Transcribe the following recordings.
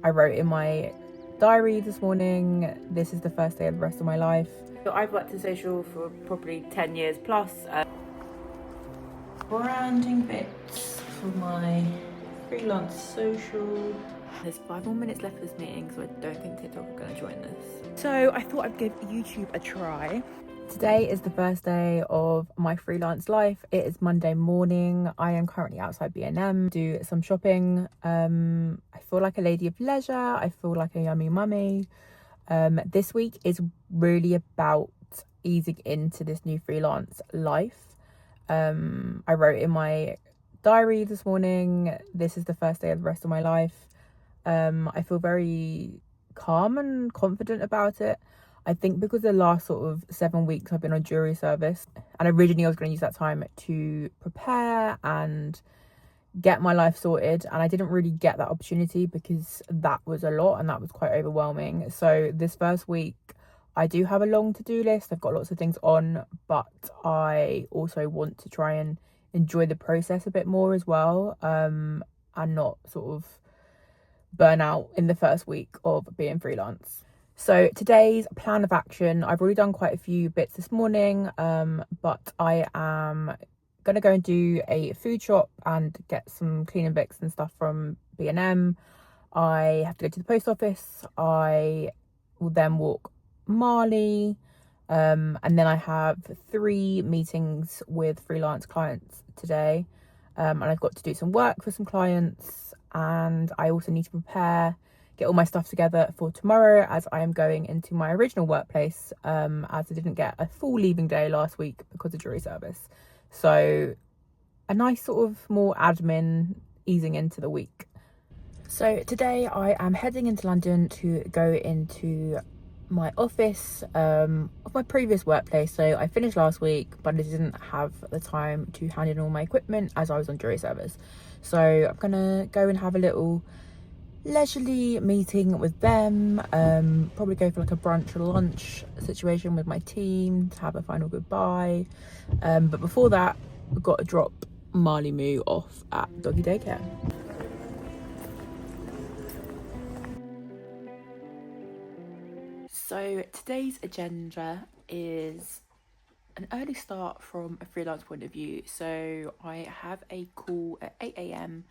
I wrote in my diary this morning, this is the first day of the rest of my life. So I've worked in social for probably 10 years plus. Branding bits for my freelance social. There's 5 more minutes left of this meeting, so I don't think TikTok are going to join this. So I thought I'd give YouTube a try. Today is the first day of my freelance life. It is Monday morning. I am currently outside B&M, do some shopping. I feel like a lady of leisure. I feel like a yummy mummy. This week is really about easing into this new freelance life. I wrote in my diary this morning, this is the first day of the rest of my life. I feel very calm and confident about it. I think because the last sort of 7 weeks I've been on jury service, and originally I was going to use that time to prepare and get my life sorted, and I didn't really get that opportunity because that was a lot and that was quite overwhelming. So this first week I do have a long to-do list. I've got lots of things on, but I also want to try and enjoy the process a bit more as well, and not sort of burn out in the first week of being freelance. So today's plan of action, I've already done quite a few bits this morning, but I am going to go and do a food shop and get some cleaning bits and stuff from B&M. I have to go to the post office. I will then walk Marley, and then I have 3 meetings with freelance clients today, and I've got to do some work for some clients, and I also need to prepare, get all my stuff together for tomorrow as I am going into my original workplace, as I didn't get a full leaving day last week because of jury service. So a nice sort of more admin easing into the week. So today I am heading into London to go into my office of my previous workplace. So I finished last week, but I didn't have the time to hand in all my equipment as I was on jury service. So I'm gonna go and have a little leisurely meeting with them, probably go for like a brunch or lunch situation with my team to have a final goodbye, but before that we've got to drop Marley Moo off at doggy daycare. So today's agenda is an early start from a freelance point of view. So I have a call at 8 a.m,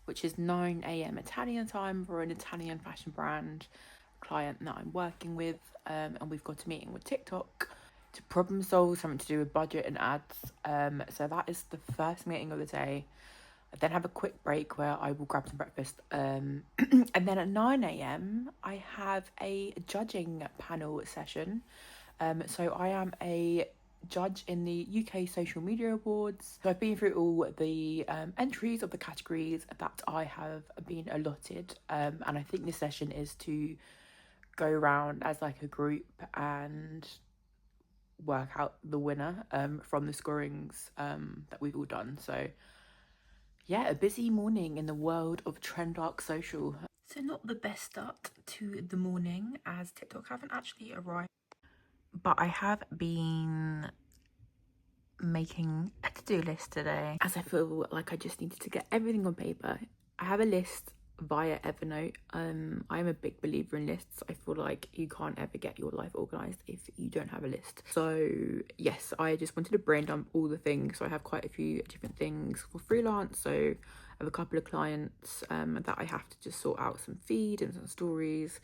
which is 9 a.m. Italian time, for an Italian fashion brand client that I'm working with, and we've got a meeting with TikTok to problem solve something to do with budget and ads. So that is the first meeting of the day. I then have a quick break where I will grab some breakfast, and then at 9 a.m. I have a judging panel session. So I am a judge in the UK Social Media Awards. So I've been through all the entries of the categories that I have been allotted, and I think this session is to go around as like a group and work out the winner from the scorings that we've all done. So yeah, a busy morning in the world of Trend Arc Social. So not the best start to the morning as TikTok haven't actually arrived, but I have been making a to-do list today as I feel like I just needed to get everything on paper. I have a list via Evernote. I am a big believer in lists. I feel like you can't ever get your life organized if you don't have a list. So yes, I just wanted to brain dump all the things. So I have quite a few different things for freelance. So I have a couple of clients that I have to just sort out some feed and some stories,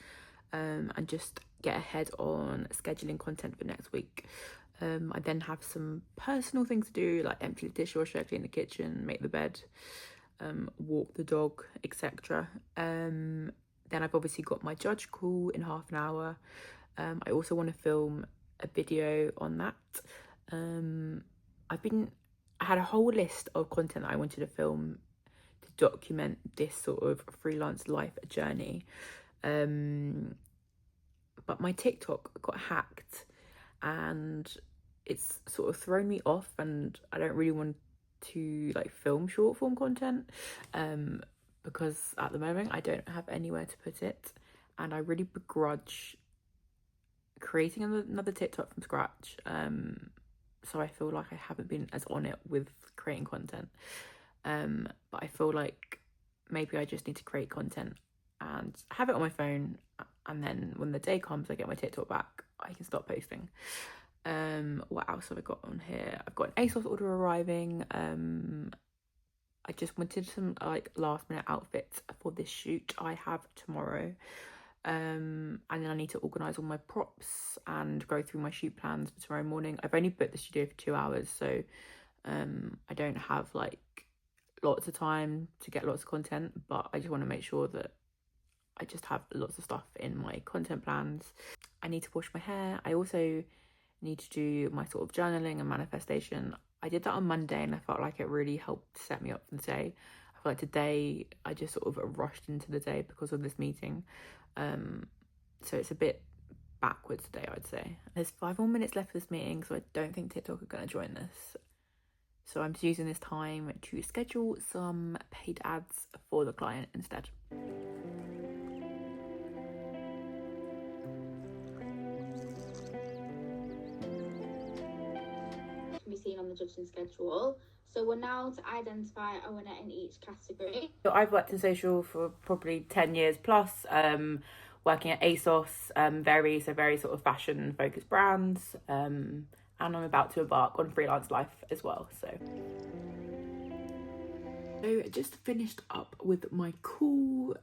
and just get ahead on scheduling content for next week. I then have some personal things to do, like empty the dishwasher, clean the kitchen, make the bed, walk the dog, etc. Then I've obviously got my judge call in half an hour. I also want to film a video on that. I had a whole list of content that I wanted to film to document this sort of freelance life journey. But my TikTok got hacked and it's sort of thrown me off, and I don't really want to like film short form content because at the moment I don't have anywhere to put it, and I really begrudge creating another TikTok from scratch. So I feel like I haven't been as on it with creating content, but I feel like maybe I just need to create content and have it on my phone, and then when the day comes I get my TikTok back, I can start posting. What else have I got on here? I've got an ASOS order arriving. I just wanted some like last minute outfits for this shoot I have tomorrow. And then I need to organise all my props and go through my shoot plans for tomorrow morning. I've only booked the studio for 2 hours, so I don't have like lots of time to get lots of content, but I just want to make sure that I just have lots of stuff in my content plans. I need to wash my hair. I also need to do my sort of journaling and manifestation. I did that on Monday and I felt like it really helped set me up for the day. I feel like today I just sort of rushed into the day because of this meeting. So it's a bit backwards today, I'd say. There's 5 more minutes left of this meeting, so I don't think TikTok are going to join this. So I'm just using this time to schedule some paid ads for the client instead. Can be seen on the judging schedule. So we're now to identify a winner in each category. So I've worked in social for probably 10 years plus, working at ASOS, very sort of fashion focused brands, and I'm about to embark on freelance life as well. So just finished up with my call.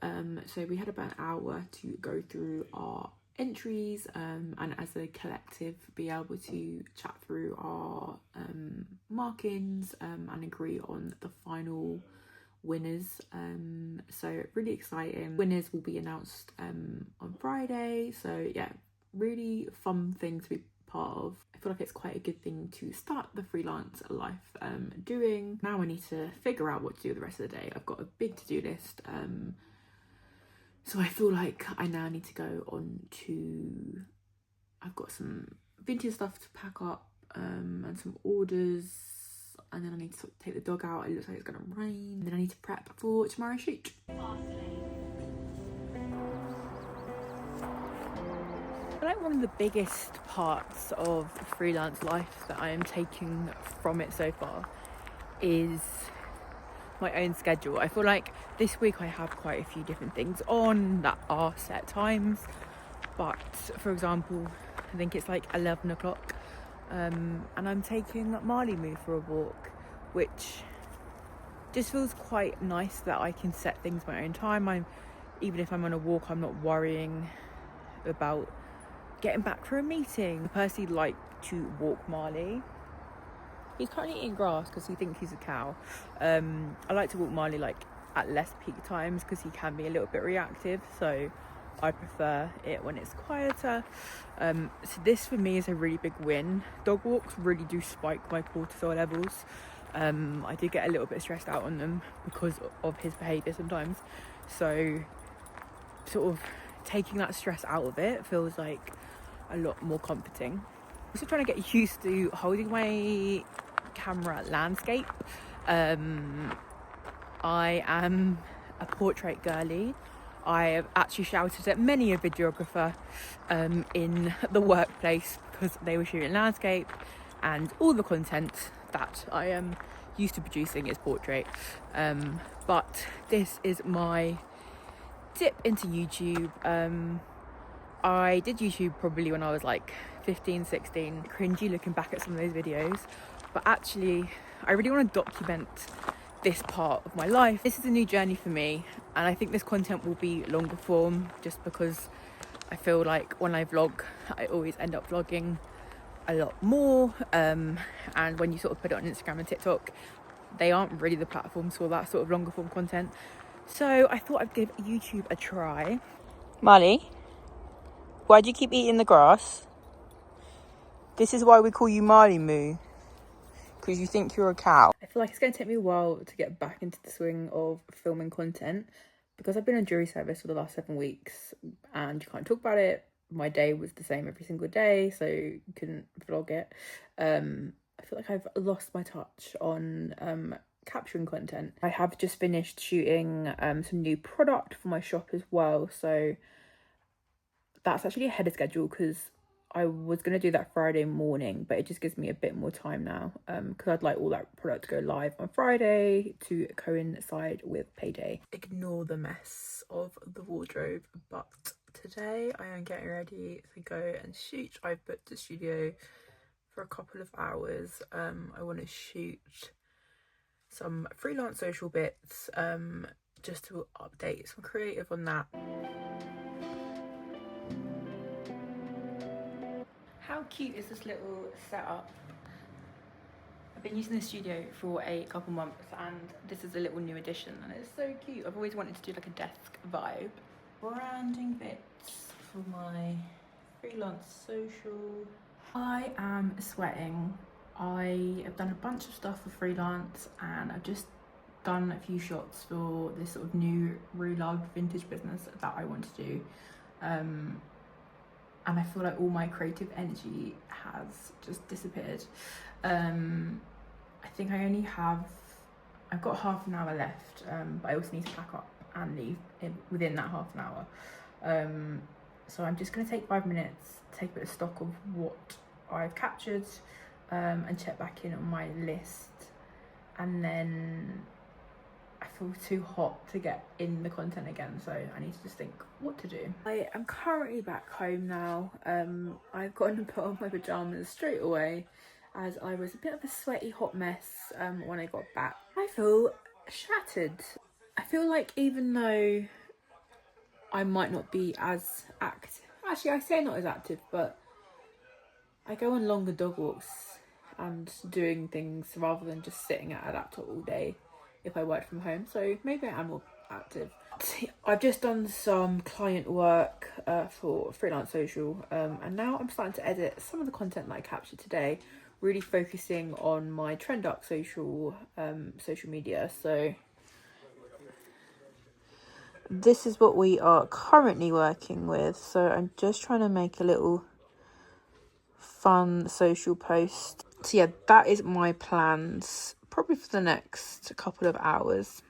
So we had about an hour to go through our entries, and as a collective be able to chat through our markings and agree on the final winners. So really exciting. Winners will be announced on Friday, so yeah, really fun thing to be part of. I feel like it's quite a good thing to start the freelance life doing. Now I need to figure out what to do the rest of the day. I've got a big to-do list, so I feel like I now need to go on to, I've got some vintage stuff to pack up, and some orders, and then I need to take the dog out. It looks like it's gonna rain. And then I need to prep for tomorrow's shoot. I feel like one of the biggest parts of freelance life that I am taking from it so far is my own schedule. I feel like this week I have quite a few different things on that are set times, but for example I think it's like 11 o'clock, and I'm taking Marley for a walk, which just feels quite nice that I can set things my own time. Even if I'm on a walk, I'm not worrying about getting back for a meeting. I personally like to walk Marley. He's currently eating grass because he thinks he's a cow. I like to walk Marley like at less peak times because he can be a little bit reactive, so I prefer it when it's quieter. So this for me is a really big win. Dog walks really do spike my cortisol levels. I do get a little bit stressed out on them because of his behaviour sometimes, so sort of taking that stress out of it feels like a lot more comforting. Also trying to get used to holding my camera landscape. I am a portrait girly. I have actually shouted at many a videographer in the workplace because they were shooting landscape, and all the content that I am used to producing is portrait. But this is my dip into YouTube. I did YouTube probably when I was like 15, 16, cringy looking back at some of those videos, but actually I really want to document this part of my life. This is a new journey for me, and I think this content will be longer form just because I feel like when I vlog I always end up vlogging a lot more, and when you sort of put it on Instagram and TikTok, they aren't really the platforms for that sort of longer form content. So I thought I'd give YouTube a try. Marley, why do you keep eating the grass? This is why we call you Marley Moo, because you think you're a cow. I feel like it's going to take me a while to get back into the swing of filming content because I've been on jury service for the last 7 weeks and you can't talk about it. My day was the same every single day, so you couldn't vlog it. I feel like I've lost my touch on capturing content. I have just finished shooting some new product for my shop as well, so that's actually ahead of schedule because I was going to do that Friday morning, but it just gives me a bit more time now because I'd like all that product to go live on Friday to coincide with payday. Ignore the mess of the wardrobe, but today I am getting ready to go and shoot. I've booked a studio for a couple of hours. I want to shoot some freelance social bits just to update some creative on that. How cute is this little setup? I've been using the studio for a couple months and this is a little new addition and it's so cute. I've always wanted to do like a desk vibe. Branding bits for my freelance social. I am sweating. I have done a bunch of stuff for freelance and I've just done a few shots for this sort of new reloved vintage business that I want to do. And I feel like all my creative energy has just disappeared. I think I've got half an hour left, but I also need to pack up and leave within that half an hour. So I'm just gonna take 5 minutes, take a bit of stock of what I've captured, and check back in on my list. And then I feel too hot to get in the content again, so I need to just think what to do. I am currently back home now. I've gotten to put on my pajamas straight away as I was a bit of a sweaty hot mess when I got back. I feel shattered. I feel like even though I might not be as active, actually I say not as active, but I go on longer dog walks and doing things rather than just sitting at a laptop all day if I work from home, so maybe I am more active. I've just done some client work for freelance social, and now I'm starting to edit some of the content that I captured today, really focusing on my trend up social media. So this is what we are currently working with. So I'm just trying to make a little fun social post. So yeah, that is my plans probably for the next couple of hours.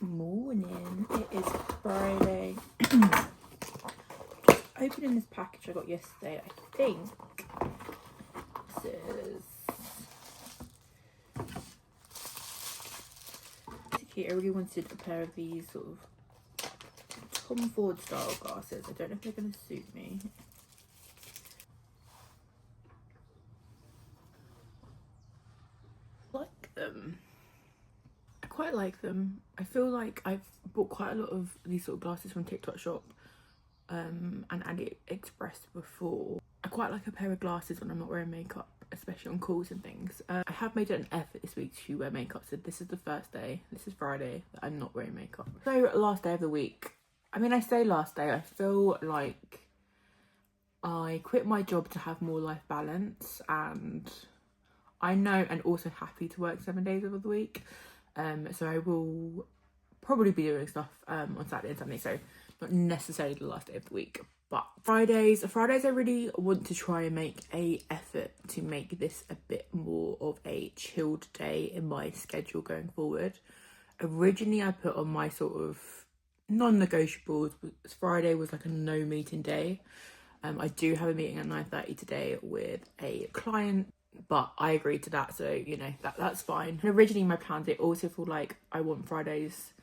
Morning, it is Friday. Opening this package I got yesterday. I think this is cute. I really wanted a pair of these sort of Tom Ford style glasses. I don't know if they're going to suit me. I quite like them. I feel like I've bought quite a lot of these sort of glasses from TikTok shop and AliExpress before. I quite like a pair of glasses when I'm not wearing makeup, especially on calls and things. I have made an effort this week to wear makeup, so this is the first day, this is Friday, that I'm not wearing makeup. So last day of the week, I mean I say last day, I feel like I quit my job to have more life balance, and I know and also happy to work 7 days of the week. So I will probably be doing stuff on Saturday and Sunday, so not necessarily the last day of the week. But Fridays I really want to try and make a effort to make this a bit more of a chilled day in my schedule going forward. Originally I put on my sort of non-negotiables, Friday was like a no meeting day. I do have a meeting at 9:30 today with a client, but I agreed to that, so you know that's fine. And originally my plans, I also feel like I want Fridays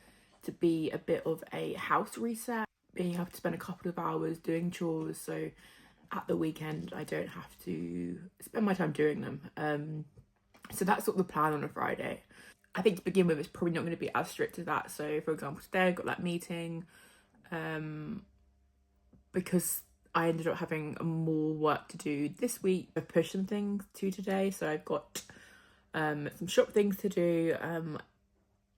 to be a bit of a house reset, being able to spend a couple of hours doing chores, so at the weekend I don't have to spend my time doing them. So that's sort of the plan on a Friday. I think to begin with it's probably not going to be as strict as that. So for example, today I got that meeting because I ended up having more work to do this week. I've pushed some things to today, so I've got some shop things to do.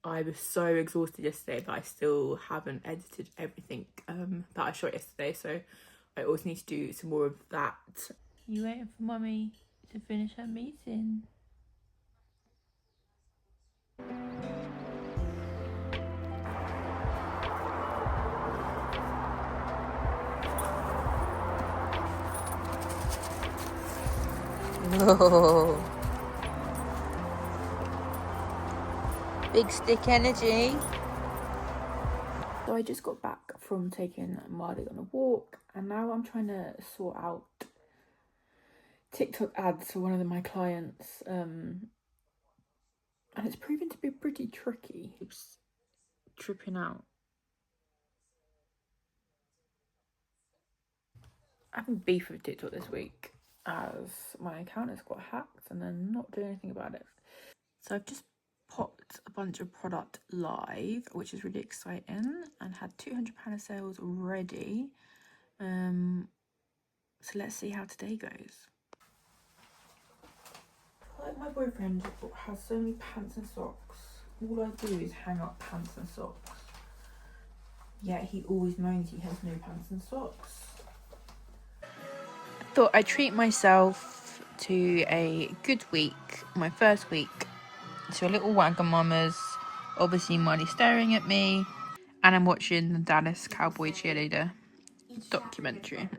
I was so exhausted yesterday that I still haven't edited everything that I shot yesterday, so I also need to do some more of that. You waiting for mummy to finish her meeting? Whoa. Big stick energy. So I just got back from taking Marley on a walk, and now I'm trying to sort out TikTok ads for one of my clients, and it's proven to be pretty tricky. It's tripping out. I have a beef with TikTok this week as my account has got hacked and they're not doing anything about it. So I've just popped a bunch of product live, which is really exciting, and had £200 of sales already. So let's see how today goes. Like my boyfriend has so many pants and socks. All I do is hang up pants and socks. Yet he always moans he has no pants and socks. Thought I'd treat myself to a good week, my first week. So a little Wagamama's, obviously Marley staring at me, and I'm watching the Dallas Cowboy Cheerleader documentary.